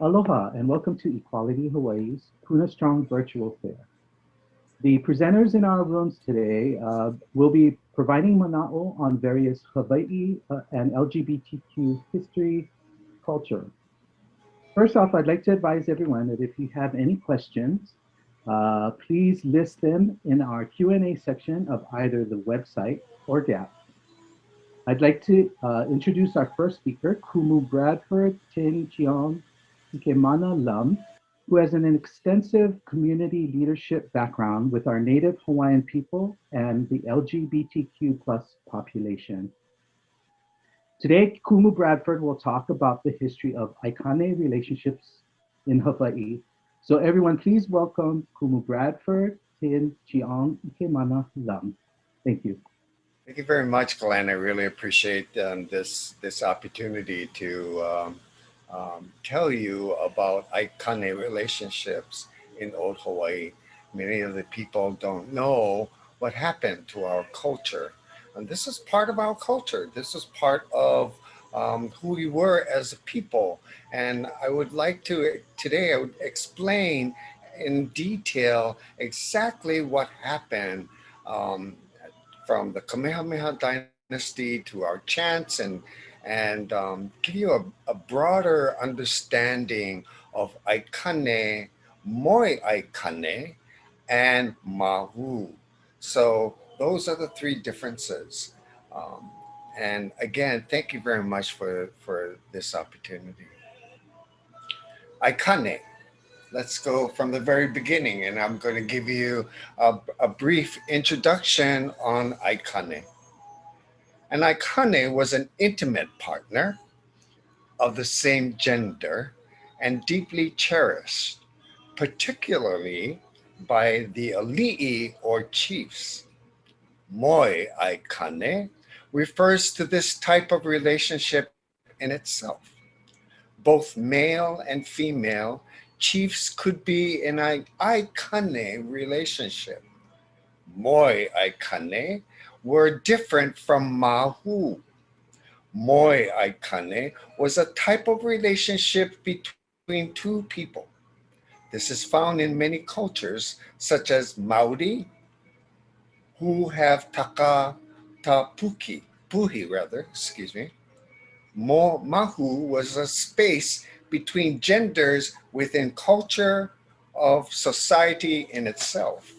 Aloha and welcome to Equality Hawaii's Puna Strong Virtual Fair. The presenters in our rooms today will be providing mana'o on various Hawaii and LGBTQ history, culture. First off, I'd like to advise everyone that if you have any questions, please list them in our Q&A section of either the website or DAP. I'd like to introduce our first speaker, Kumu Bradford Tin Cheong Ikemana Lum, who has an extensive community leadership background with our Native Hawaiian people and the LGBTQ plus population. Today, Kumu Bradford will talk about the history of Aikane relationships in Hawaii. So everyone, please welcome Kumu Bradford Tin Cheong Ikemana Lum. Thank you. Thank you very much, Glenn. I really appreciate this opportunity to tell you about Aikane relationships in Old Hawaii. Many of the people don't know what happened to our culture. And this is part of our culture. This is part of who we were as a people. And I would like to, today, I would explain in detail exactly what happened from the Kamehameha dynasty to our chants and give you a broader understanding of Aikane, Moe Aikane, and Mahu. So those are the three differences. Um, and again, thank you very much for this opportunity. Aikane. Let's go from the very beginning, and I'm going to give you a brief introduction on Aikane. And Aikane was an intimate partner of the same gender and deeply cherished, particularly by the Alii or chiefs. Moe Aikane refers to this type of relationship in itself. Both male and female chiefs could be in an Aikane relationship. Moe Aikane were different from Mahu. Moe Aikane was a type of relationship between two people. This is found in many cultures, such as Maori, who have taka tapuki, puhi rather, excuse me. Mahu was a space between genders within culture of society in itself.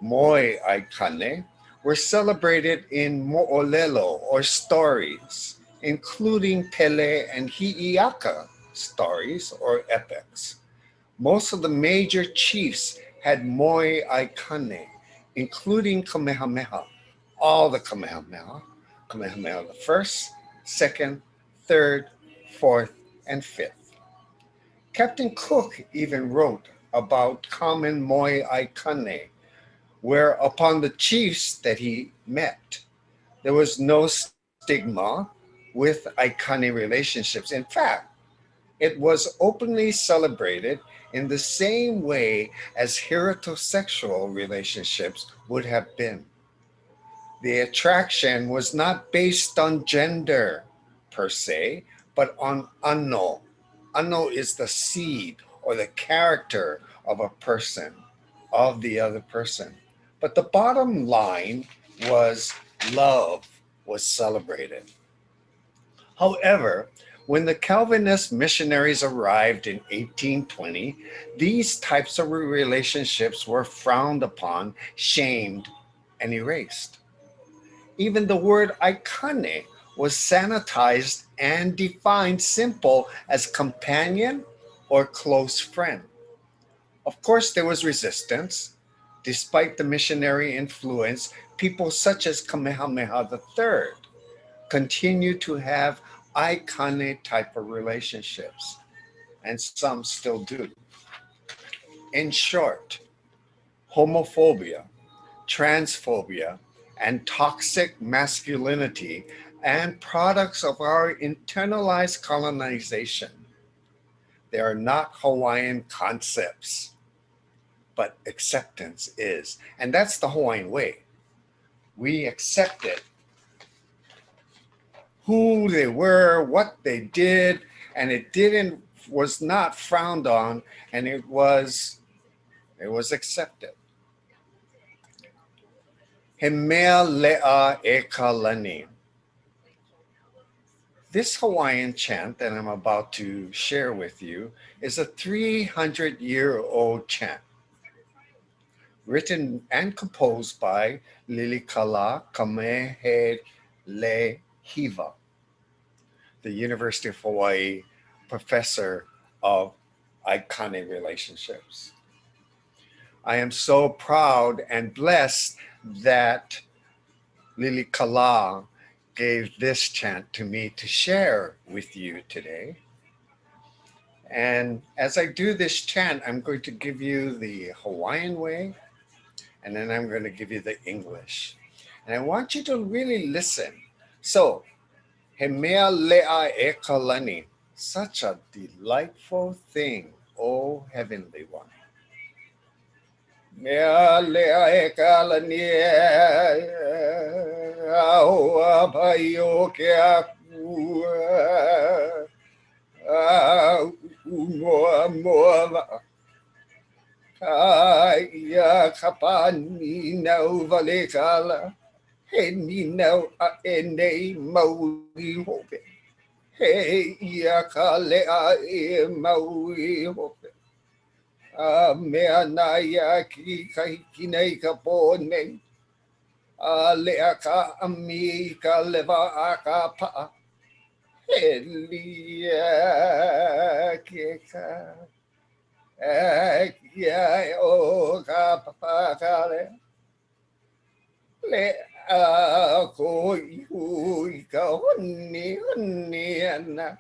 Moe Aikane were celebrated in mo'olelo or stories, including Pele and Hi'iaka stories or epics. Most of the major chiefs had Moe Aikane, including Kamehameha, all the Kamehameha, Kamehameha the first, second, third, fourth, and fifth. Captain Cook even wrote about common Moe Aikane, where upon the chiefs that he met, there was no stigma with Aikane relationships. In fact, it was openly celebrated in the same way as heterosexual relationships would have been. The attraction was not based on gender per se, but on anno. Anno is the seed or the character of a person, of the other person. But the bottom line was love was celebrated. However, when the Calvinist missionaries arrived in 1820, these types of relationships were frowned upon, shamed, and erased. Even the word aikane was sanitized and defined simple as companion or close friend. Of course, there was resistance. Despite the missionary influence, people such as Kamehameha III continued to have aikane type of relationships, and some still do. In short, homophobia, transphobia, and toxic masculinity and products of our internalized colonization. They are not Hawaiian concepts, but acceptance is. And that's the Hawaiian way. We accepted who they were, what they did, and it didn't was not frowned on, and it was accepted. Hemea lea e kalani. This Hawaiian chant that I'm about to share with you is a 300-year-old chant written and composed by Lilikala Kamehe Hiva, the University of Hawaii professor of Aikane relationships. I am so proud and blessed that Lilikala gave this chant to me to share with you today. And as I do this chant, I'm going to give you the Hawaiian way, and then I'm going to give you the English. And I want you to really listen. So, he mea lea e kalani, such a delightful thing, O heavenly one. Mea lea e kalani, au apaio ke aku, au moa moa Kaya kapani nau valekala. He ni nau a e nei maui hope. He ia ka lea e maui hope. A mea na ia ki ka hiki nei ka pōne. A lea ka ami ka lewa a ka paa. He lia ke ka. Yeah, oh, kapakale. Le a ko hui ka honi ana.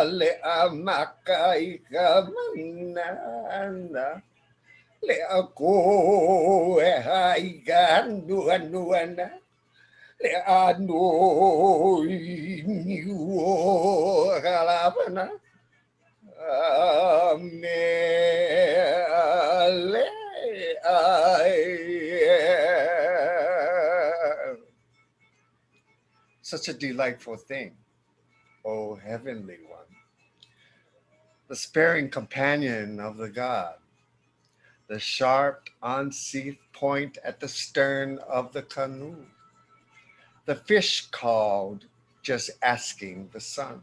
Le a makai ka manana. Le a ko e hai ka nuana. Le a no i o kalapana. Such a delightful thing, O heavenly one, the sparing companion of the god, the sharp unsheathed point at the stern of the canoe, the fish called just asking the sun.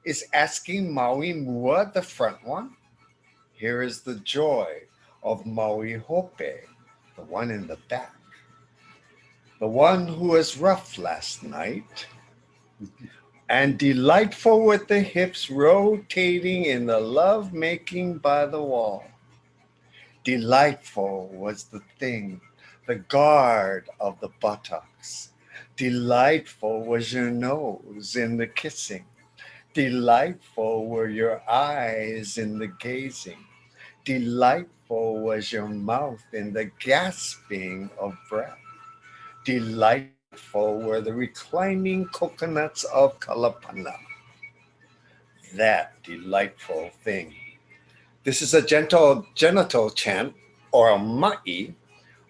Is asking Maui Mua the front one? Here is the joy of Maui Hope, the one in the back, the one who was rough last night and delightful with the hips rotating in the love making by the wall. Delightful was the thing, the guard of the buttocks. Delightful was your nose in the kissing. Delightful were your eyes in the gazing. Delightful was your mouth in the gasping of breath. Delightful were the reclining coconuts of Kalapana. That delightful thing. This is a gentle genital chant, or a ma'i,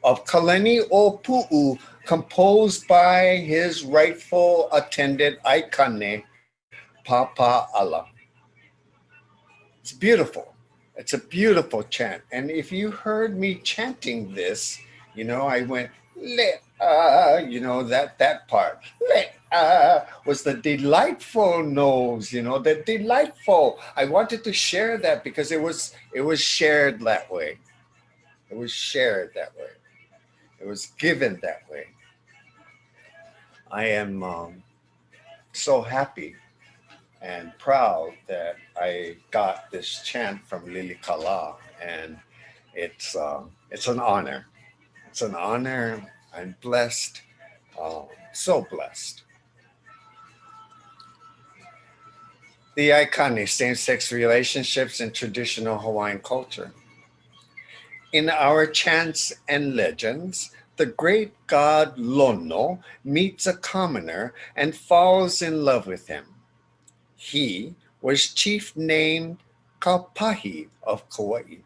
of Kaleni o Pu'u, composed by his rightful attendant Aikane, Papa Ala. It's beautiful. It's a beautiful chant. And if you heard me chanting this, I went, that part. Was the delightful nose, the delightful. I wanted to share that because it was shared that way. It was shared that way. It was given that way. I am so happy and proud that I got this chant from Lili Kala, and it's an honor. It's an honor. I'm blessed, so blessed. The Aikane, same-sex relationships in traditional Hawaiian culture. In our chants and legends, the great god Lono meets a commoner and falls in love with him. He was chief named Kaupahi of Kauai.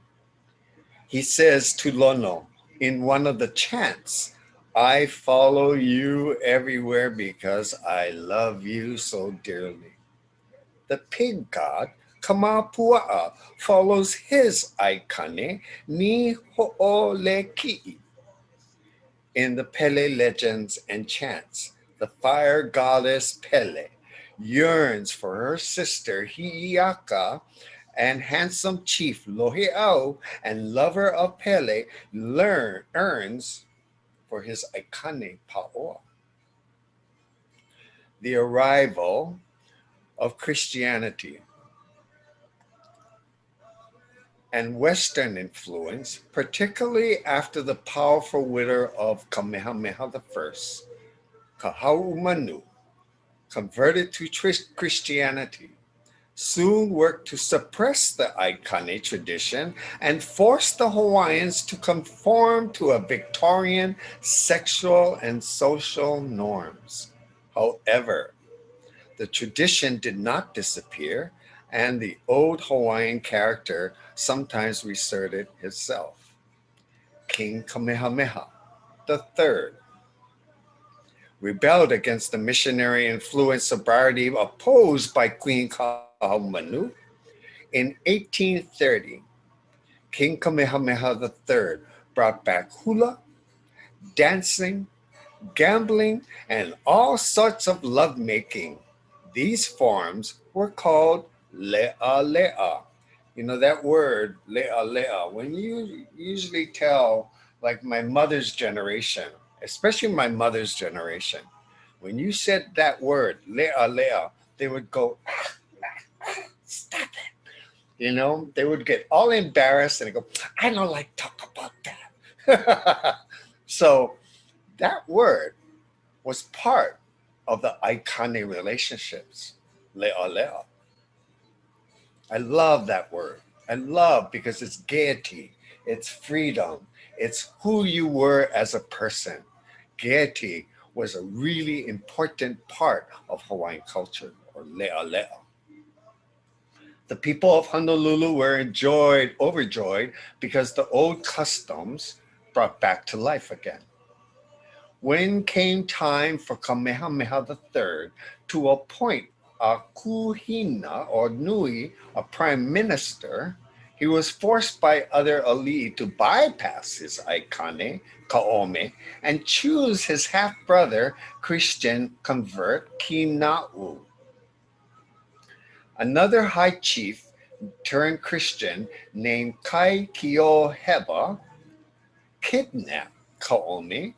He says to Lono in one of the chants, I follow you everywhere because I love you so dearly. The pig god Kamapua'a follows his Aikane, Ni Ho'oleki. In the Pele legends and chants, the fire goddess Pele yearns for her sister Hi'iaka, and handsome chief Lohiau and lover of Pele earns for his Aikane Paoa. The arrival of Christianity and Western influence, particularly after the powerful widow of Kamehameha I, Kahau'umanu, converted to Christianity, soon worked to suppress the Aikane tradition and force the Hawaiians to conform to a Victorian sexual and social norms. However, the tradition did not disappear, and the old Hawaiian character sometimes reasserted itself. King Kamehameha III rebelled against the missionary influenced sobriety opposed by Queen Kaahumanu. In 1830, King Kamehameha III brought back hula, dancing, gambling, and all sorts of lovemaking. These forms were called le'a le'a. You know that word, le'a le'a, when you usually tell, like my mother's generation, especially my mother's generation, when you said that word, le'a le'a, they would go, stop it. You know, they would get all embarrassed and go, I don't like talk about that. So that word was part of the Aikane relationships, le'a le'a. I love that word. I love because it's gaiety, it's freedom, it's who you were as a person. Gaiety was a really important part of Hawaiian culture, or le'a le'a. The people of Honolulu were overjoyed because the old customs brought back to life again. When came time for Kamehameha III to appoint a kuhina or nui, a prime minister, he was forced by other Alii to bypass his aikane, Kaome, and choose his half brother, Christian convert Kina'u. Another high chief turned Christian named Kai Heba kidnapped Kaome,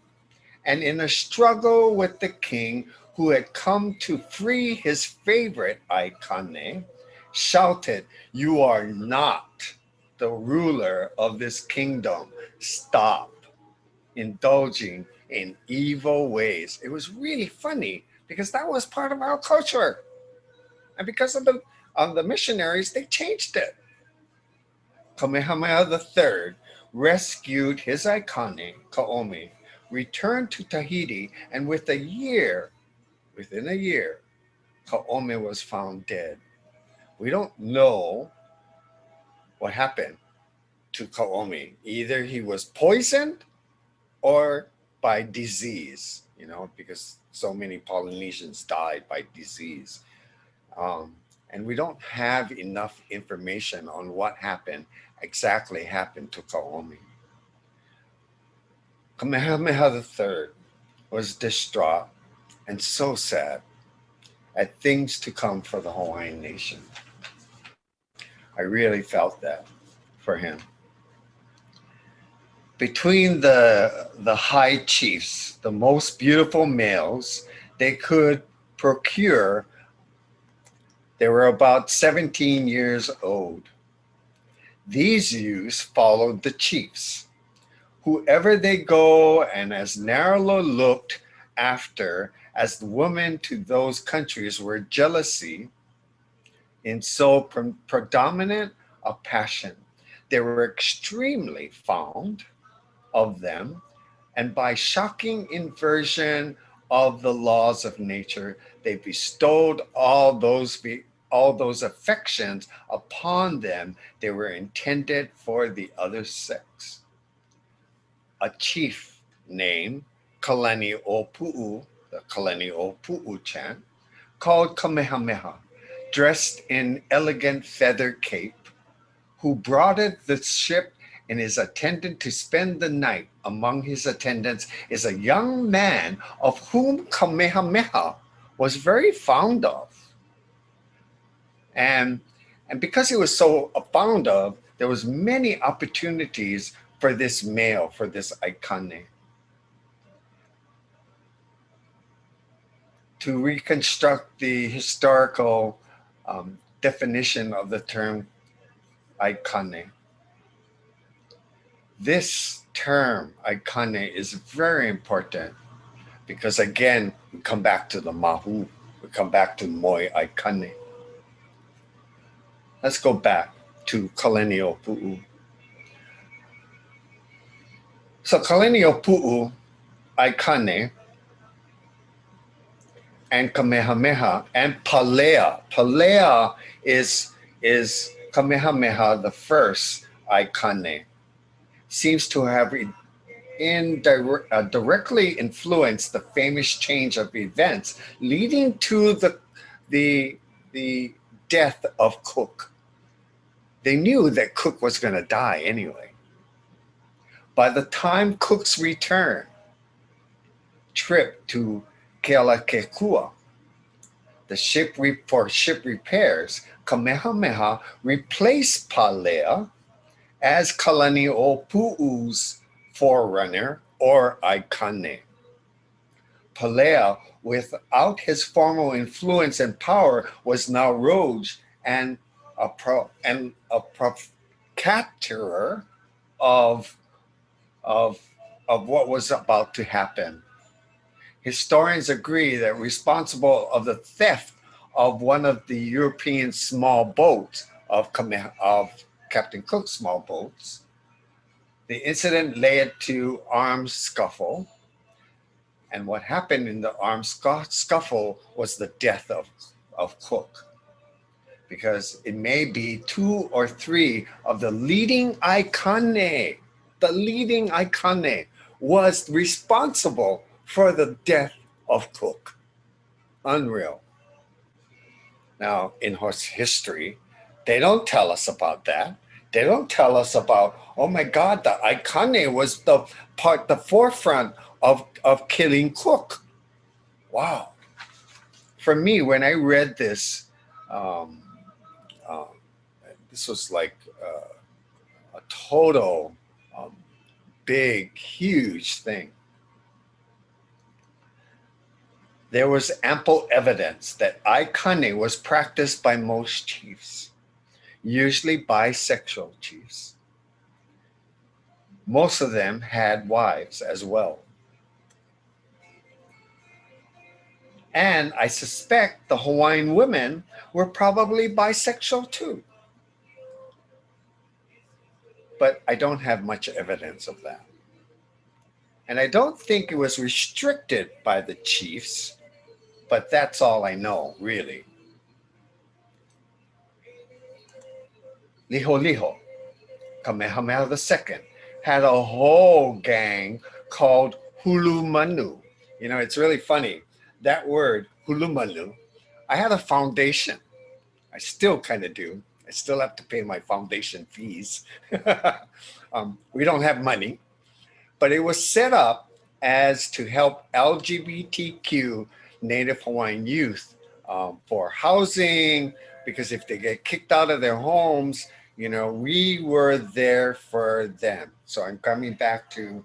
and in a struggle with the king who had come to free his favorite Aikane, shouted, You are not the ruler of this kingdom. Stop indulging in evil ways. It was really funny because that was part of our culture. And because of the missionaries, they changed it. Kamehameha III rescued his Aikane, Kaome, returned to Tahiti, and within a year, Kaome was found dead. We don't know what happened to Kaome. Either he was poisoned or by disease, because so many Polynesians died by disease. Um, and we don't have enough information on what exactly happened to Kaome. Kamehameha III was distraught and so sad at things to come for the Hawaiian nation. I really felt that for him. Between the high chiefs, the most beautiful males they could procure, they were about 17 years old. These youths followed the chiefs. Whoever they go, and as Narlo looked after as the women to those countries were jealousy in so predominant a passion. They were extremely fond of them, and by shocking inversion of the laws of nature, they bestowed all those affections upon them they were intended for the other sex. A chief named Kalani Opu'u, the Kalani Opu'u chant, called Kamehameha, dressed in elegant feather cape, who boarded the ship and is attendant to spend the night. Among his attendants is a young man of whom Kamehameha was very fond of. And, and because he was so fond of, there was many opportunities for this male, for this Aikane, to reconstruct the historical definition of the term Aikane. This term, Aikane, is very important because, again, we come back to the Mahu, we come back to Moe Aikane. Let's go back to Kalenio Pu'u. So, Kalenio Pu'u, Aikane, and Kamehameha, and Palea. Palea is Kamehameha the first Aikane. Seems to have directly influenced the famous change of events leading to the the death of Cook. They knew that Cook was going to die anyway. By the time Cook's return trip to Kealakekua, the for ship repairs, Kamehameha replaced Palea as Kalani'opu'u's forerunner or Aikane. Palea, without his formal influence and power, was now rogue and a provocateur of, of, of what was about to happen. Historians agree that responsible of the theft of one of the European small boats of Captain Cook's small boats, the incident led to armed scuffle. And what happened in the armed scuffle was the death of Cook. Because it may be 2 or 3 of the leading Aikane was responsible for the death of Cook. Unreal. Now, in history, they don't tell us about that. They don't tell us about, oh my God, the Aikane was the forefront of killing Cook. Wow. For me, when I read this, um, uh, this was like a total big, huge thing. There was ample evidence that Aikane was practiced by most chiefs, usually bisexual chiefs. Most of them had wives as well. And I suspect the Hawaiian women were probably bisexual too. But I don't have much evidence of that. And I don't think it was restricted by the chiefs, but that's all I know, really. Liho Liho, Kamehameha II, had a whole gang called Hulumanu. You know, it's really funny. That word, Hulumanu, I had a foundation. I still kind of do. I still have to pay my foundation fees. We don't have money, but it was set up as to help LGBTQ Native Hawaiian youth for housing, because if they get kicked out of their homes, you know, we were there for them. So I'm coming back to,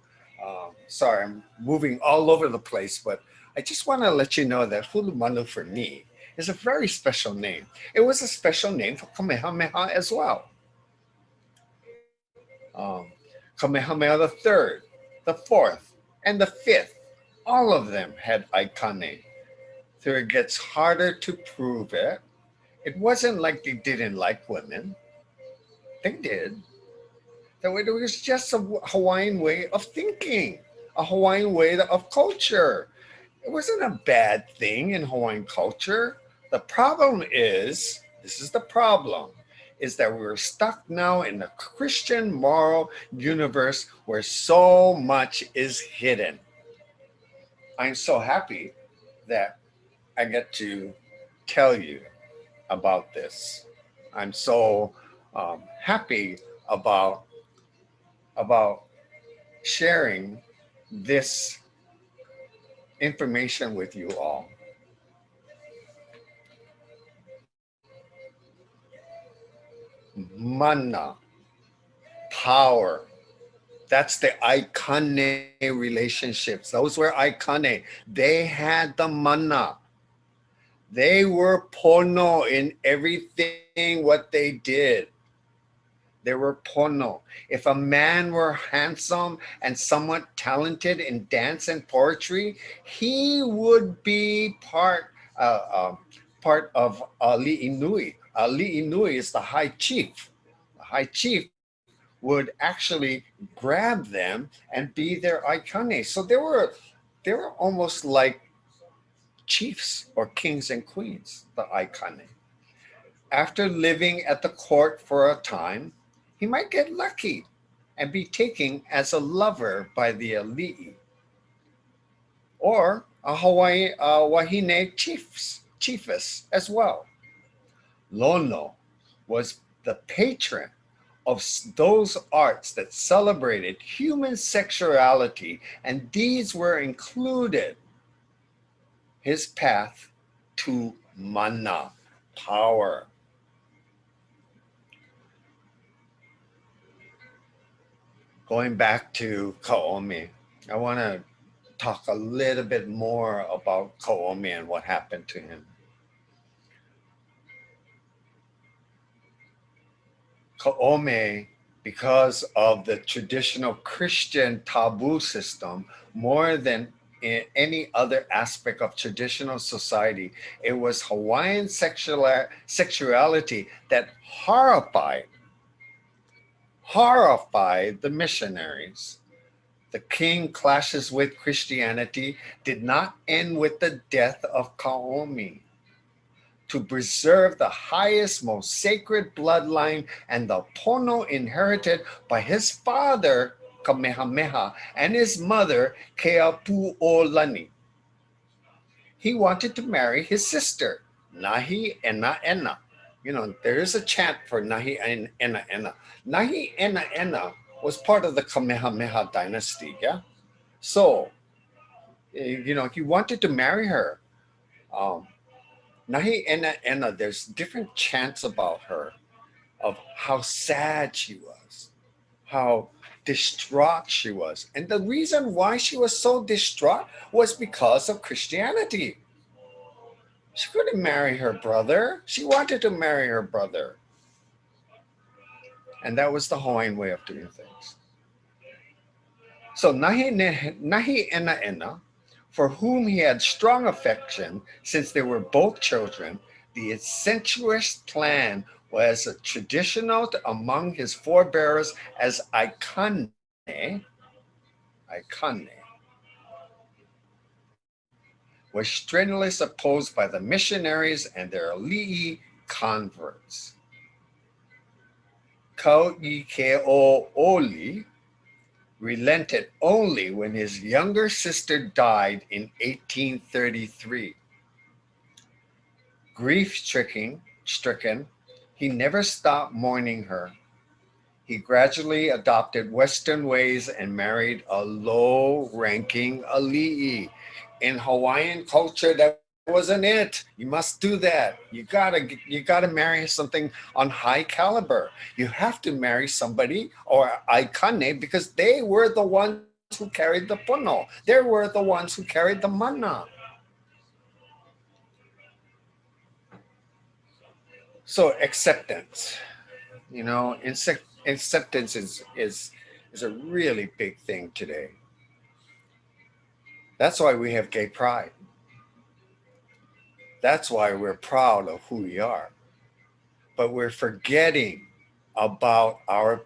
sorry, I'm moving all over the place, but I just want to let you know that Hulumanu for me is a very special name. It was a special name for Kamehameha as well. Kamehameha the third, the fourth, and the fifth, all of them had Aikane. So it gets harder to prove it. It wasn't like they didn't like women. They did. It was just a Hawaiian way of thinking, a Hawaiian way of culture. It wasn't a bad thing in Hawaiian culture. The problem is, this is the problem, is that we're stuck now in a Christian moral universe where so much is hidden. I'm so happy that I get to tell you about this. I'm so happy about about sharing this information with you all. Mana, power. That's the Aikane relationships. Those were Aikane. They had the mana. They were pono in everything what they did. They were pono. If a man were handsome and somewhat talented in dance and poetry, he would be part of Ali Inui. Ali Inui is the high chief. The high chief would actually grab them and be their aikane. So they were almost like chiefs or kings and queens, the aikane. After living at the court for a time, he might get lucky and be taken as a lover by the Alii or a Hawaii Wahine chiefess as well. Lono was the patron of those arts that celebrated human sexuality, and these were included his path to mana, power. Going back to Kaomi, I want to talk a little bit more about Kaomi and what happened to him. Kaome, because of the traditional Christian taboo system, more than in any other aspect of traditional society, it was Hawaiian sexuality that horrified the missionaries. The king clashes with Christianity did not end with the death of Kaomi. To preserve the highest, most sacred bloodline and the pono inherited by his father, Kamehameha, and his mother, Keapuolani. He wanted to marry his sister, Nahi Ena Ena. You know, there is a chant for Nahi Ena Ena. Nahi Ena Ena was part of the Kamehameha dynasty, yeah? So, he wanted to marry her. Um, Nahi Ena Ena, there's different chants about her of how sad she was, how distraught she was. And the reason why she was so distraught was because of Christianity. She couldn't marry her brother. She wanted to marry her brother. And that was the Hawaiian way of doing things. So Nahi Ena Ena, for whom he had strong affection since they were both children, the incestuous plan was a traditional among his forebears as Aikane, was strenuously opposed by the missionaries and their Alii converts. Kauikeo'oli relented only when his younger sister died in 1833. Grief stricken, he never stopped mourning her. He gradually adopted Western ways and married a low-ranking Alii. In Hawaiian culture, that wasn't it. You must do that. You gotta marry something on high caliber. You have to marry somebody or aikane because they were the ones who carried the pono. They were the ones who carried the mana. So acceptance, acceptance is a really big thing today. That's why we have gay pride. That's why we're proud of who we are. But we're forgetting about our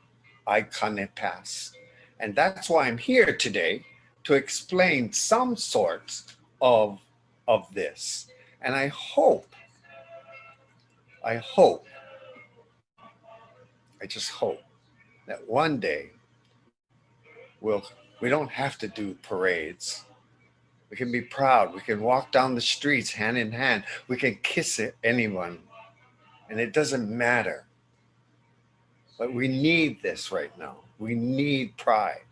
iconic past. And that's why I'm here today to explain some sorts of this. And I hope, I just hope that one day we don't have to do parades. We can be proud. We can walk down the streets hand in hand. We can kiss anyone. And it doesn't matter. But we need this right now. We need pride,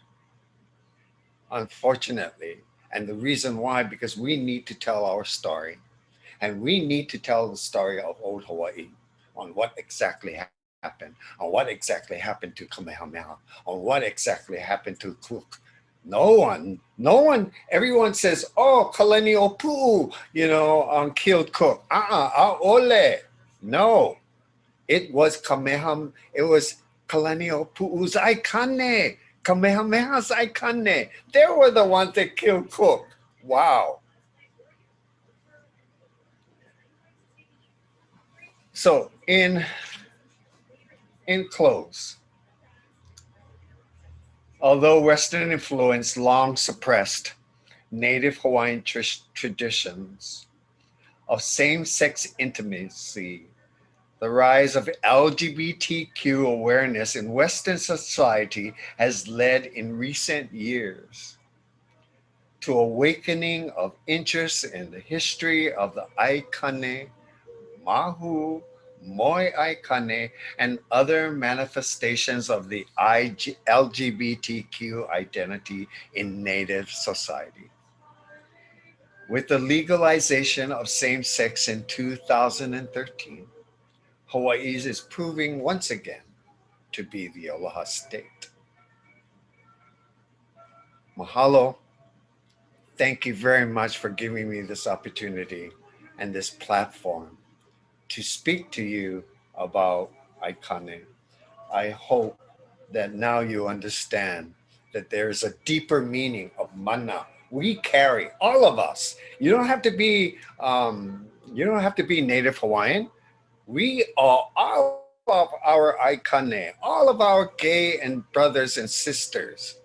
unfortunately. And the reason why, because we need to tell our story. And we need to tell the story of old Hawaii on what exactly happened, on what exactly happened to Kamehameha, on what exactly happened to Cook. Everyone says, oh, Kalani Opu, killed Cook. Ole. No, it was it was Kalani Opu's Aikane, Kamehameha's Aikane. They were the ones that killed Cook. Wow. So in close, although Western influence long suppressed Native Hawaiian traditions of same sex intimacy, the rise of LGBTQ awareness in Western society has led in recent years to awakening of interest in the history of the Aikane, Mahu, Moe Aikane, and other manifestations of the LGBTQ identity in Native society. With the legalization of same sex in 2013, Hawaii is proving once again to be the Aloha state. Mahalo. Thank you very much for giving me this opportunity and this platform to speak to you about Aikane. I hope that now you understand that there is a deeper meaning of mana. We carry all of us. You don't have to be Native Hawaiian. We are all of our Aikane, all of our gay and brothers and sisters.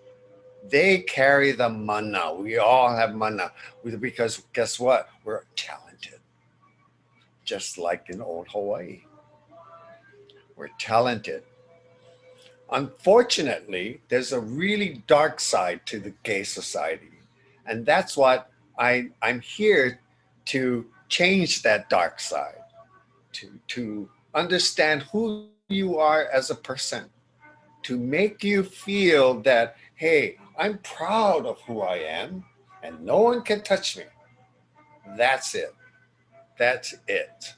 They carry the mana. We all have mana because guess what? We're talented, just like in old Hawaii. We're talented. Unfortunately, there's a really dark side to the gay society. And that's what I'm here to change that dark side, to understand who you are as a person, to make you feel that, hey, I'm proud of who I am and no one can touch me. That's it. That's it.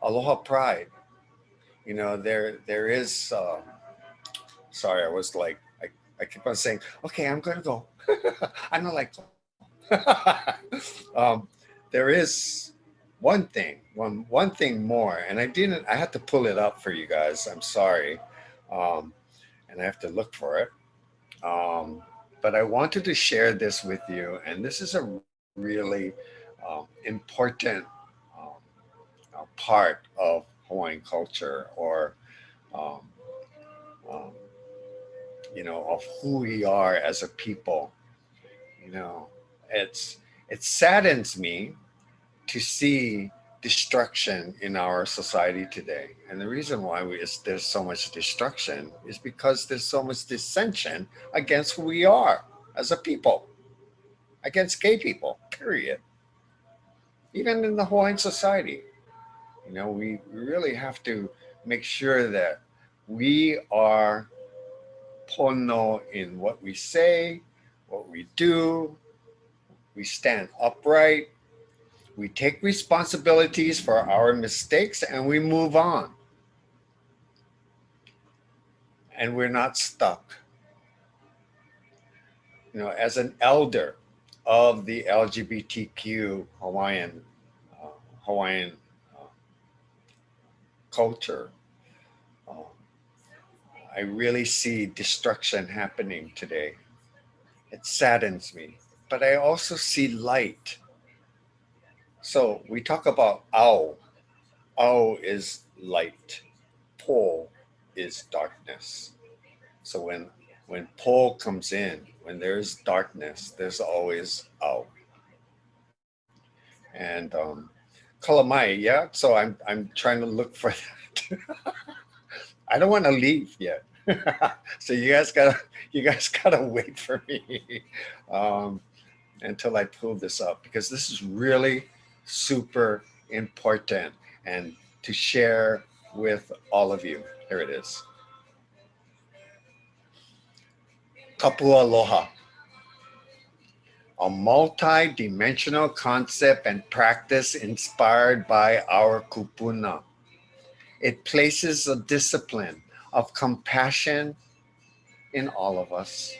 Aloha pride. There is sorry, I was like, I keep on saying, okay, I'm gonna go. I'm not like um, there is one thing more, and I had to pull it up for you guys. I'm sorry. Um, and I have to look for it. Um, but I wanted to share this with you, and this is a really important um, part of Hawaiian culture, or um, um, of who we are as a people. You know, it's it saddens me to see destruction in our society today. And the reason why there's so much destruction is because there's so much dissension against who we are as a people, against gay people, period. Even in the Hawaiian society, we really have to make sure that we are pono in what we say, what we do, we stand upright, we take responsibilities for our mistakes, and we move on. And we're not stuck. As an elder of the LGBTQ uh, Hawaiian uh, culture, uh, I really see destruction happening today. It saddens me, but I also see light. So we talk about Ao. Ao is light. Po is darkness. So when Po comes in, when there's darkness, there's always Ao. And Kalamai, yeah. So I'm trying to look for that. I don't want to leave yet. So you guys gotta wait for me um, until I pull this up, because this is really super important and to share with all of you. Here it is. Kapua Aloha, a multi-dimensional concept and practice inspired by our kupuna. It places a discipline of compassion in all of us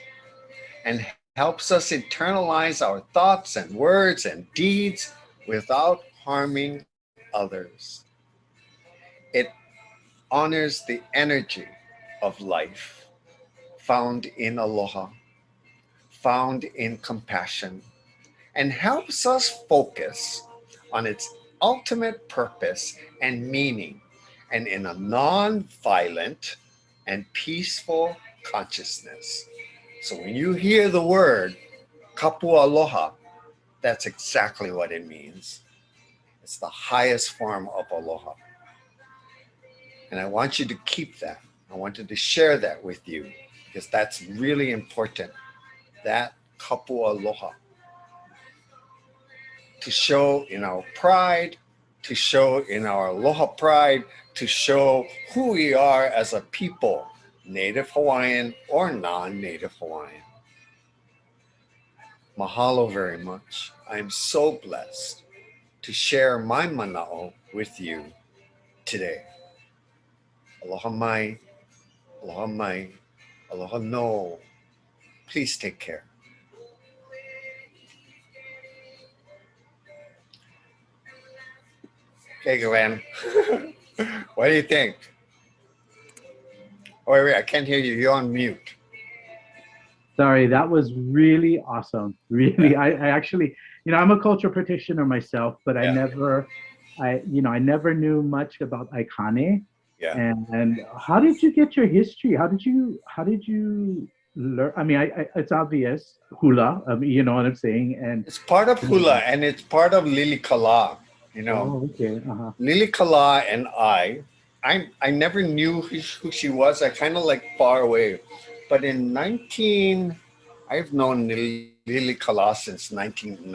and helps us internalize our thoughts and words and deeds without harming others. It honors the energy of life found in aloha, found in compassion, and helps us focus on its ultimate purpose and meaning, and in a non-violent and peaceful consciousness. So when you hear the word kapua aloha, that's exactly what it means. It's the highest form of aloha. And I want you to keep that. I wanted to share that with you because that's really important. That kapua aloha, to show in our pride, to show in our aloha pride, to show who we are as a people, Native Hawaiian or non-Native Hawaiian. Mahalo very much. I am so blessed to share my mana'o with you today. Aloha mai, aloha mai, aloha no. Please take care. Okay, Glenn. What do you think? Oh, wait, I can't hear you. You're on mute. Sorry, that was really awesome. Really, Yeah, I actually, I'm a cultural practitioner myself, but yeah, I never knew much about Aikane. yeah. And how did you get your history? How did you learn? I mean, it's obvious hula. I mean, you know what I'm saying? And It's part of hula and it's part of Lili Kala. You know, oh, okay, uh-huh. Lili Kala and I never knew who she was. I kind of like far away. But in 19, I've known Lili Kala since 1990.